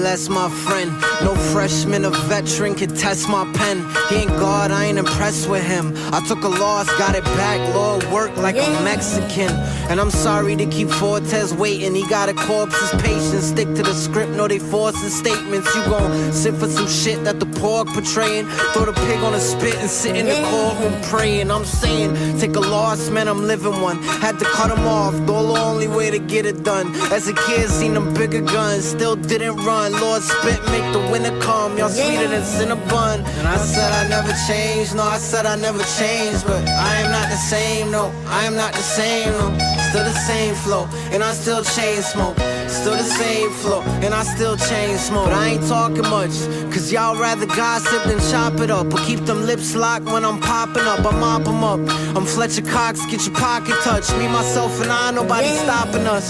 less, my friend. No freshman or veteran can test my pen. He ain't God, I ain't impressed with him. I took a loss, got it back, Lord work like a Mexican. And I'm sorry to keep Fortes waiting. He got a corpse's patience. Stick to the script, no they forcing statements. You gon' sit for some shit that the pork portraying. Throw the pig on a spit and sit in the courtroom praying. I'm saying, take a loss, man, I'm living one. Had to cut him off, the only way to get it done. As a kid, seen them bigger guns, still didn't run. Lord spit, make the winter come. Y'all sweeter than Cinnabon. And I said I never changed, no, I said I never changed. But I am not the same, no, I am not the same, no. Still the same flow, and I still chain smoke. Still the same flow, and I still chain smoke. But I ain't talking much, cause y'all rather gossip than chop it up. Or keep them lips locked when I'm popping up, I mop them up. I'm Fletcher Cox, get your pocket touched. Me, myself, and I, nobody stopping us.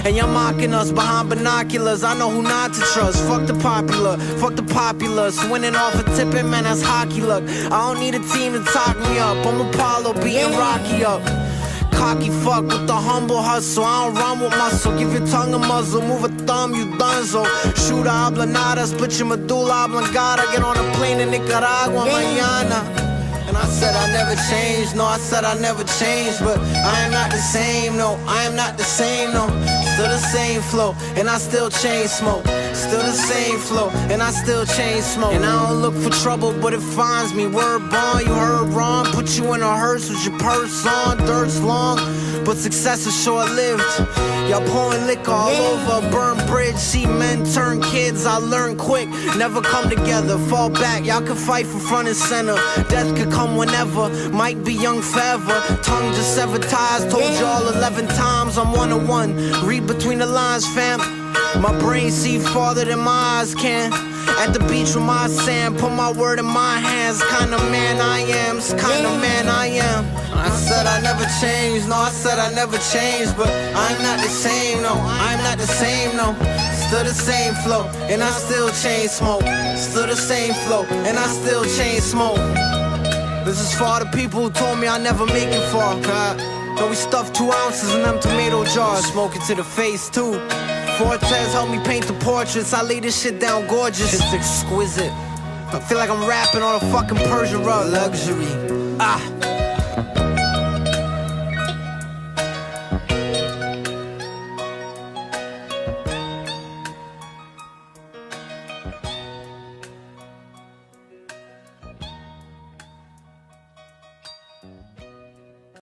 And y'all mocking us behind binoculars, I know who not to trust. Fuck the popular, fuck the populace. Winning off a tipping, man, that's hockey luck. I don't need a team to talk me up, I'm Apollo beating Rocky up. Cocky fuck with the humble hustle. I don't run with muscle. Give your tongue a muzzle. Move a thumb, you dunzo. Shooter habla nada. Split your medulla oblongata. Get on a plane to Nicaragua mañana. And I said I never changed. No, I said I never changed. But I am not the same. No, I am not the same. No, still the same flow. And I still chain smoke. Still the same flow, and I still chain smoke. And I don't look for trouble, but it finds me. Word bond, you heard wrong. Put you in a hearse with your purse on. Dirt's long, but success is short-lived. Y'all pouring liquor all over a burned bridge. See men turn kids, I learn quick. Never come together, fall back. Y'all can fight for front and center. Death could come whenever, might be young forever. Tongue just sever ties, told y'all 11 times I'm one-on-one. Read between the lines, fam. My brain see farther than my eyes can. At the beach with my sand, put my word in my hands. Kind of man I am, it's kind of man I am. I said I never changed, no, I said I never changed. But I'm not the same, no, I'm not the same, no. Still the same flow, and I still chain smoke. Still the same flow, and I still chain smoke. This is for the people who told me I never make it far. Though we stuffed 2 ounces in them tomato jars. Smoke it to the face too. Fortes helped me paint the portraits. I lay this shit down gorgeous. It's exquisite. I feel like I'm rapping on a fucking Persian rug. Luxury.